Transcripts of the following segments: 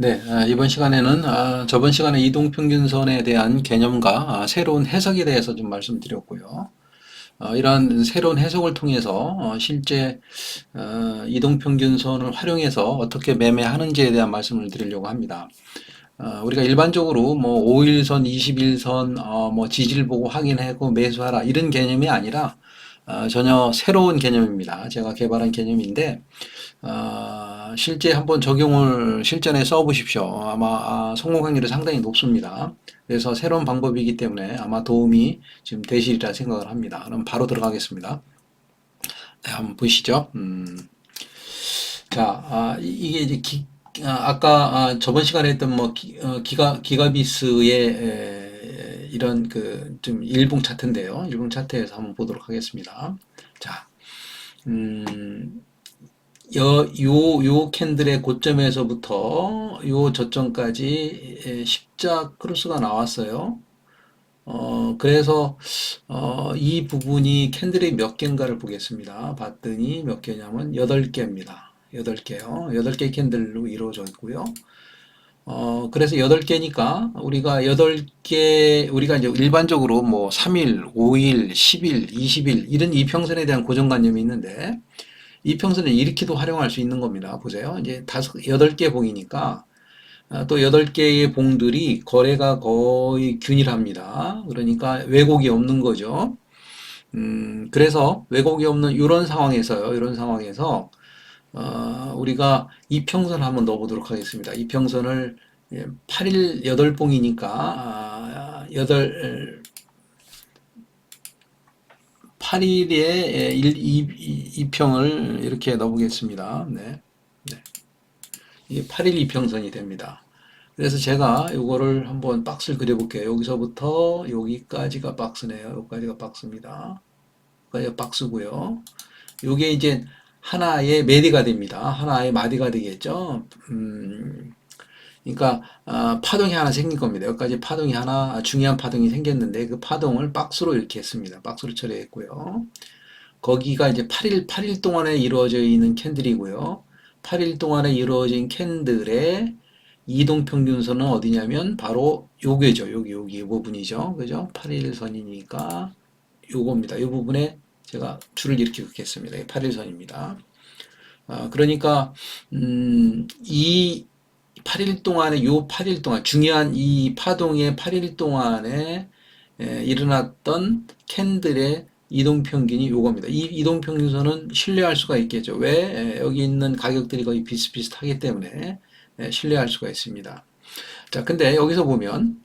네, 이번 시간에는 저번 시간에 이동평균선에 대한 개념과 새로운 해석에 대해서 좀 말씀드렸고요. 이러한 새로운 해석을 통해서 실제 이동평균선을 활용해서 어떻게 매매하는지에 대한 말씀을 드리려고 합니다. 우리가 일반적으로 뭐 5일선, 21선, 뭐 지지를 보고 확인하고 매수하라 이런 개념이 아니라 전혀 새로운 개념입니다. 제가 개발한 개념인데 실제 한번 적용을 실전에 써보십시오. 아마 성공 확률이 상당히 높습니다. 그래서 새로운 방법이기 때문에 아마 도움이 지금 되시리라 생각을 합니다. 그럼 바로 들어가겠습니다. 네, 한번 보시죠. 자, 이게 이제 아까 저번 시간에 했던 뭐 기가비스의 이런 그 좀 일봉 차트인데요. 일봉 차트에서 한번 보도록 하겠습니다. 자, 음, 요 캔들의 고점에서부터 요 저점까지 십자 크로스가 나왔어요. 그래서 이 부분이 캔들이 몇 개인가를 보겠습니다. 봤더니 몇 개냐면 8개입니다. 8개요. 8개 캔들로 이루어져 있고요. 그래서 8개니까 우리가 이제 일반적으로 뭐 3일, 5일, 10일, 20일 이런 이평선에 대한 고정관념이 있는데 이평선을 이렇게도 활용할 수 있는 겁니다. 보세요. 이제 8개 봉이니까 또 8개의 봉들이 거래가 거의 균일합니다. 그러니까 왜곡이 없는 거죠. 그래서 왜곡이 없는 이런 상황에서요. 이런 상황에서 우리가 이평선을 한번 넣어보도록 하겠습니다. 이평선을 8일 8봉이니까 8일에 2평을 이렇게 넣어보겠습니다. 네. 네. 이게 8일 이평선이 됩니다. 그래서 제가 이거를 한번 박스를 그려볼게요. 여기서부터 여기까지가 박스네요. 여기까지가 박스입니다. 여기까지가 박스고요. 이게 이제 하나의 메디가 됩니다. 하나의 마디가 되겠죠. 그러니까 파동이 하나 생긴 겁니다. 여기까지 파동이 하나 중요한 파동이 생겼는데 그 파동을 박스로 이렇게 했습니다. 박스로 처리했고요. 거기가 이제 8일 동안에 이루어져 있는 캔들이고요. 8일 동안에 이루어진 캔들의 이동평균선은 어디냐면 바로 요게죠. 여기 이 부분이죠. 그죠? 8일선이니까 요겁니다. 이 부분에 제가 줄을 이렇게 긋겠습니다. 8일선입니다. 그러니까 이 8일 동안에 요 8일 동안 중요한 이 파동의 8일 동안에 일어났던 캔들의 이동평균이 요겁니다. 이 이동평균선은 신뢰할 수가 있겠죠. 왜? 여기 있는 가격들이 거의 비슷비슷하기 때문에 신뢰할 수가 있습니다. 자, 근데 여기서 보면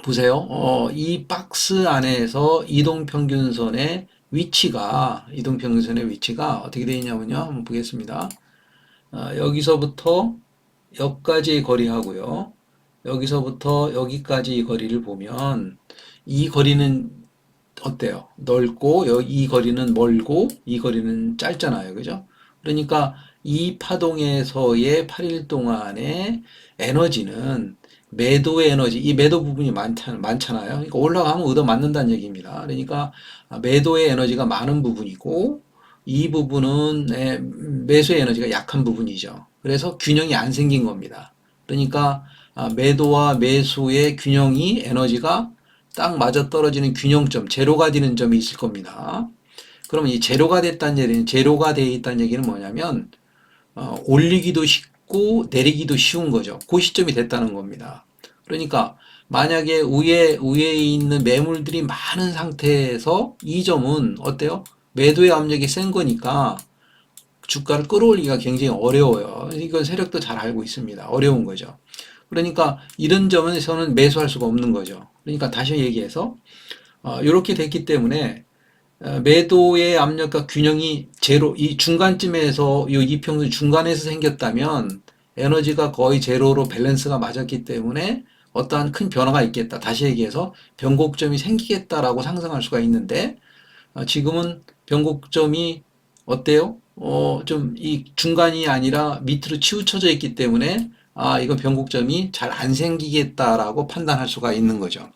보세요. 이 박스 안에서 이동평균선의 위치가 어떻게 되어 있냐면요. 한번 보겠습니다. 여기서부터 여기까지의 거리하고요. 여기서부터 여기까지 거리를 보면 이 거리는 어때요? 넓고 이 거리는 멀고 이 거리는 짧잖아요. 그죠? 그러니까 이 파동에서의 8일 동안의 에너지는 매도의 에너지, 이 매도 부분이 많잖아요. 그러니까 올라가면 얻어 맞는다는 얘기입니다. 그러니까 매도의 에너지가 많은 부분이고 이 부분은 매수의 에너지가 약한 부분이죠. 그래서 균형이 안 생긴 겁니다. 그러니까 매도와 매수의 균형이 에너지가 딱 맞아떨어지는 균형점, 제로가 되는 점이 있을 겁니다. 그러면 이 제로가 돼 있다는 얘기는 뭐냐면 올리기도 쉽고 내리기도 쉬운 거죠. 그 시점이 됐다는 겁니다. 그러니까 만약에 위에 있는 매물들이 많은 상태에서 이 점은 어때요? 매도의 압력이 센 거니까 주가를 끌어올리기가 굉장히 어려워요. 이건 세력도 잘 알고 있습니다. 어려운 거죠. 그러니까 이런 점에서는 매수할 수가 없는 거죠. 그러니까 다시 얘기해서 이렇게 됐기 때문에 매도의 압력과 균형이 제로, 이 중간쯤에서 이 이평선 중간에서 생겼다면 에너지가 거의 제로로 밸런스가 맞았기 때문에 어떠한 큰 변화가 있겠다. 다시 얘기해서 변곡점이 생기겠다라고 상상할 수가 있는데 지금은 변곡점이 어때요? 좀 이 중간이 아니라 밑으로 치우쳐져 있기 때문에 이건 변곡점이 잘 안 생기겠다라고 판단할 수가 있는 거죠.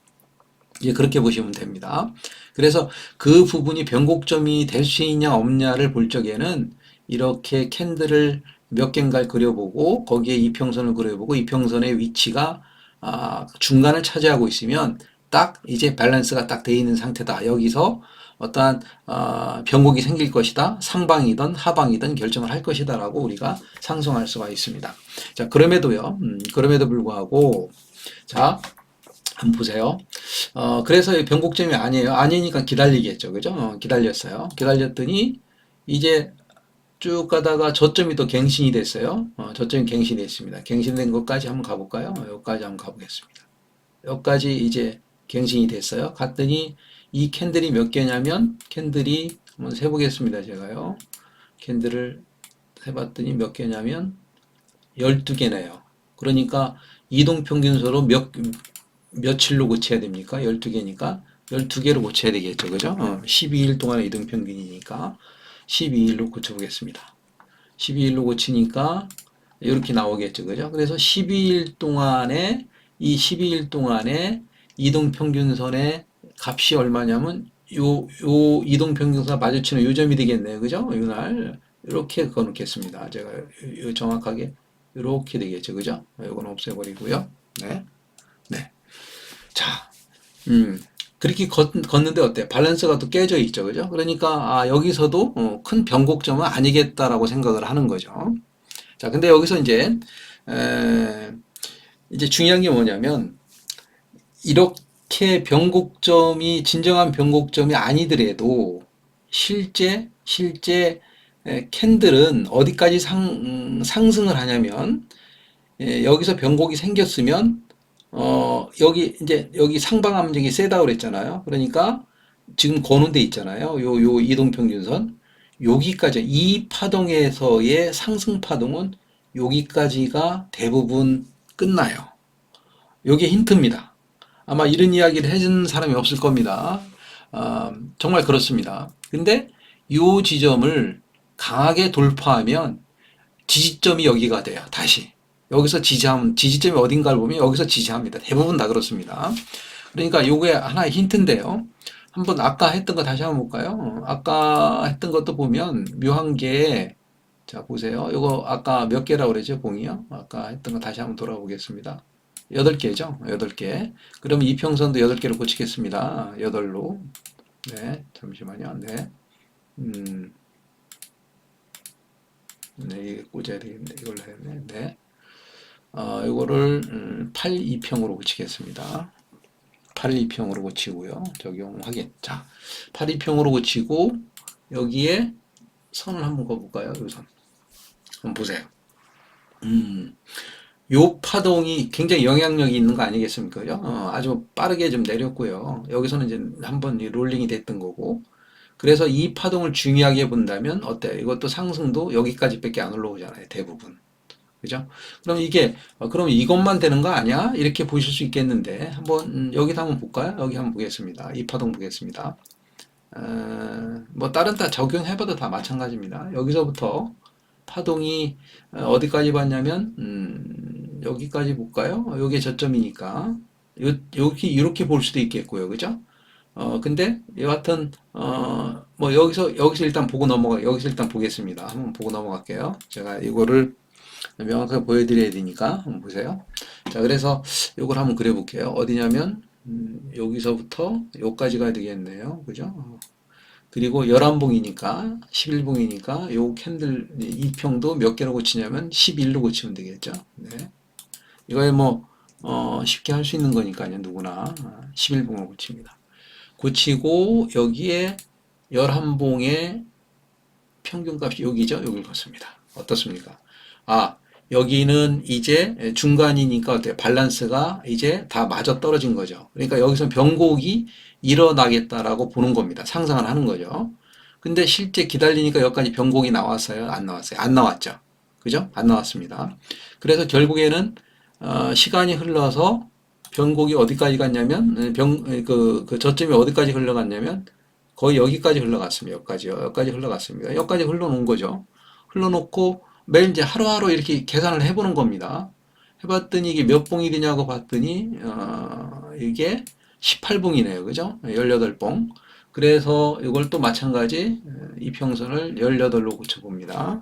이제 그렇게 보시면 됩니다. 그래서 그 부분이 변곡점이 될 수 있냐 없냐를 볼 적에는 이렇게 캔들을 몇 개인가를 그려보고 거기에 이평선을 그려보고 이평선의 위치가 중간을 차지하고 있으면 딱 이제 밸런스가 딱 돼 있는 상태다. 여기서 어떠한 변곡이 생길 것이다. 상방이든 하방이든 결정을 할 것이다라고 우리가 상승할 수가 있습니다. 자, 그럼에도 불구하고 자, 한번 보세요. 그래서 변곡점이 아니에요. 아니니까 기다리겠죠. 그죠? 기다렸어요. 기다렸더니 이제 쭉 가다가 저점이 또 갱신이 됐어요. 저점이 갱신이 됐습니다. 갱신된 것까지 한번 가볼까요? 여기까지 한번 가보겠습니다. 여기까지 이제 갱신이 됐어요. 갔더니 이 캔들이 몇 개냐면 캔들이 한번 세보겠습니다. 제가요. 캔들을 세봤더니 몇 개냐면 12개네요. 그러니까 이동평균선으로 며칠로 고쳐야 됩니까? 12개니까 12개로 고쳐야 되겠죠. 그죠? 12일 동안의 이동평균이니까 12일로 고쳐보겠습니다. 12일로 고치니까 이렇게 나오겠죠. 그죠? 그래서 12일 동안에 이 12일 동안에 이동평균선의 값이 얼마냐면 요 이동평균선 마주치는 요점이 되겠네요. 그죠? 이날 이렇게 그어놓겠습니다. 제가 정확하게 이렇게 되겠죠. 그죠? 이건 없애버리고요. 네. 네. 자, 그렇게 걷는데 어때? 밸런스가 또 깨져 있죠. 그죠? 그러니까, 여기서도 큰 변곡점은 아니겠다라고 생각을 하는 거죠. 자, 근데 여기서 이제 중요한 게 뭐냐면, 이렇게 진정한 변곡점이 아니더라도, 실제 캔들은 어디까지 상승을 하냐면, 여기서 변곡이 생겼으면 여기 상방 압력이 세다고 그랬잖아요. 그러니까 지금 거는 데 있잖아요. 요 이동평균선. 여기까지, 이 파동에서의 상승 파동은 여기까지가 대부분 끝나요. 요게 힌트입니다. 아마 이런 이야기를 해준 사람이 없을 겁니다. 정말 그렇습니다. 근데 요 지점을 강하게 돌파하면 지지점이 여기가 돼요. 다시. 여기서 지지점이 어딘가를 보면 여기서 지지합니다. 대부분 다 그렇습니다. 그러니까 요게 하나의 힌트인데요. 한번 아까 했던 거 다시 한번 볼까요? 아까 했던 것도 보면 묘한 게, 자, 보세요. 요거 아까 몇 개라고 그랬죠? 봉이요? 아까 했던 거 다시 한번 돌아보겠습니다. 8개죠? 8개. 그러면 이평선도 8개로 고치겠습니다. 8로. 네, 잠시만요. 네. 네, 이게 꽂아야 되겠네. 이걸로 했네. 네. 이거를 8, 2평으로 고치겠습니다. 8, 2평으로 고치고요. 적용 확인. 자, 8, 2평으로 고치고 여기에 선을 한번 그어볼까요? 이 선. 한번 보세요. 요 파동이 굉장히 영향력이 있는 거 아니겠습니까? 그죠? 아주 빠르게 좀 내렸고요. 여기서는 이제 한번 롤링이 됐던 거고. 그래서 이 파동을 중요하게 본다면 어때요? 이것도 상승도 여기까지밖에 안 올라오잖아요. 대부분. 그죠? 그럼 이것만 되는 거 아니야? 이렇게 보실 수 있겠는데, 여기서 한번 볼까요? 여기 한번 보겠습니다. 이 파동 보겠습니다. 뭐, 다른 다 적용해봐도 다 마찬가지입니다. 여기서부터 파동이 어디까지 봤냐면, 여기까지 볼까요? 여기 저점이니까. 이렇게 볼 수도 있겠고요. 그죠? 근데 여하튼 뭐 여기서 일단 보고 여기서 일단 보겠습니다. 한번 보고 넘어갈게요. 제가 이거를 명확하게 보여드려야 되니까 한번 보세요. 자, 그래서 이걸 한번 그려볼게요. 어디냐면 여기서부터 여기까지가 되겠네요. 그죠? 그리고 11봉이니까 11봉이니까 요 캔들 2평도 몇 개로 고치냐면 11로 고치면 되겠죠. 네. 이거에 뭐 쉽게 할 수 있는 거니까요. 누구나 11봉을 고칩니다. 고치고 여기에 11봉의 평균값이 여기죠. 여기를 걷습니다. 어떻습니까? 여기는 이제 중간이니까 어때요? 밸런스가 이제 다 맞아 떨어진 거죠. 그러니까 여기서 변곡이 일어나겠다라고 보는 겁니다. 상상을 하는 거죠. 근데 실제 기다리니까 여기까지 변곡이 나왔어요? 안 나왔어요? 안 나왔죠. 그죠? 안 나왔습니다. 그래서 결국에는 시간이 흘러서 변곡이 어디까지 갔냐면 그 저점이 어디까지 흘러갔냐면 거의 여기까지 흘러갔습니다. 여기까지 흘러갔습니다. 여기까지 흘러놓은 거죠. 흘러놓고 매일 이제 하루하루 이렇게 계산을 해보는 겁니다. 해봤더니 이게 몇 봉이 되냐고 봤더니 이게 18봉이네요. 그죠? 18봉. 그래서 이걸 또 마찬가지 이평선을 18로 고쳐봅니다.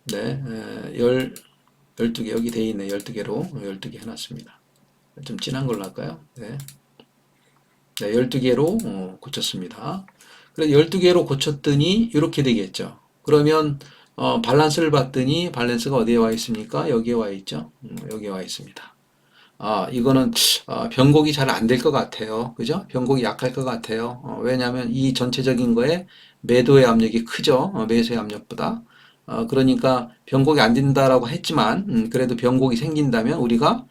네, 12개 여기 돼 있네. 12개로 12개 해놨습니다. 좀 진한 걸로 할까요? 네. 네, 12개로 고쳤습니다. 그래서 12개로 고쳤더니 이렇게 되겠죠. 그러면 밸런스를 봤더니 밸런스가 어디에 와 있습니까? 여기에 와 있죠. 여기에 와 있습니다. 이거는 변곡이 잘 안 될 것 같아요. 그죠? 변곡이 약할 것 같아요. 왜냐하면 이 전체적인 거에 매도의 압력이 크죠. 매수의 압력보다. 그러니까 변곡이 안 된다라고 했지만 그래도 변곡이 생긴다면 우리가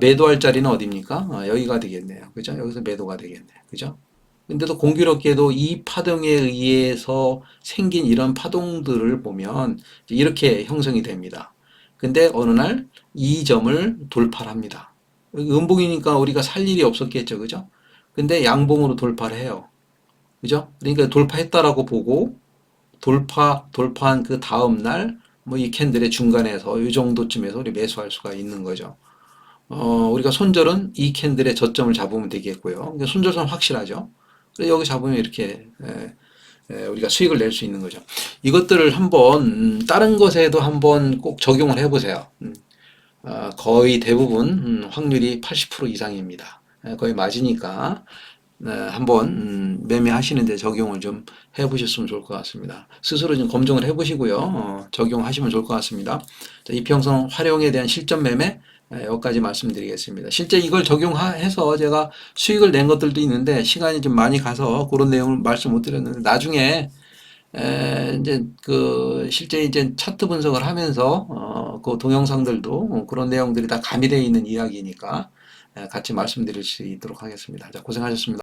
매도할 자리는 어디입니까? 여기가 되겠네요. 그죠? 여기서 매도가 되겠네요. 그죠? 근데도 공교롭게도 이 파동에 의해서 생긴 이런 파동들을 보면 이렇게 형성이 됩니다. 근데 어느 날 이 점을 돌파를 합니다. 음봉이니까 우리가 살 일이 없었겠죠. 그죠? 근데 양봉으로 돌파를 해요. 그죠? 그러니까 돌파했다라고 보고 돌파한 그 다음 날 뭐 이 캔들의 중간에서 이 정도쯤에서 우리 매수할 수가 있는 거죠. 우리가 손절은 이 캔들의 저점을 잡으면 되겠고요. 그러니까 손절선 확실하죠. 그래서 여기 잡으면 이렇게 우리가 수익을 낼 수 있는 거죠. 이것들을 한번 다른 것에도 한번 꼭 적용을 해보세요. 거의 대부분 확률이 80% 이상입니다. 거의 맞으니까 한번 매매하시는데 적용을 좀 해보셨으면 좋을 것 같습니다. 스스로 좀 검증을 해보시고요. 적용하시면 좋을 것 같습니다. 자, 이평선 활용에 대한 실전 매매 여기까지 말씀드리겠습니다. 실제 이걸 적용해서 제가 수익을 낸 것들도 있는데 시간이 좀 많이 가서 그런 내용을 말씀 못 드렸는데 나중에 이제 그 실제 이제 차트 분석을 하면서 그 동영상들도 그런 내용들이 다 가미되어 있는 이야기니까 같이 말씀드릴 수 있도록 하겠습니다. 자, 고생하셨습니다.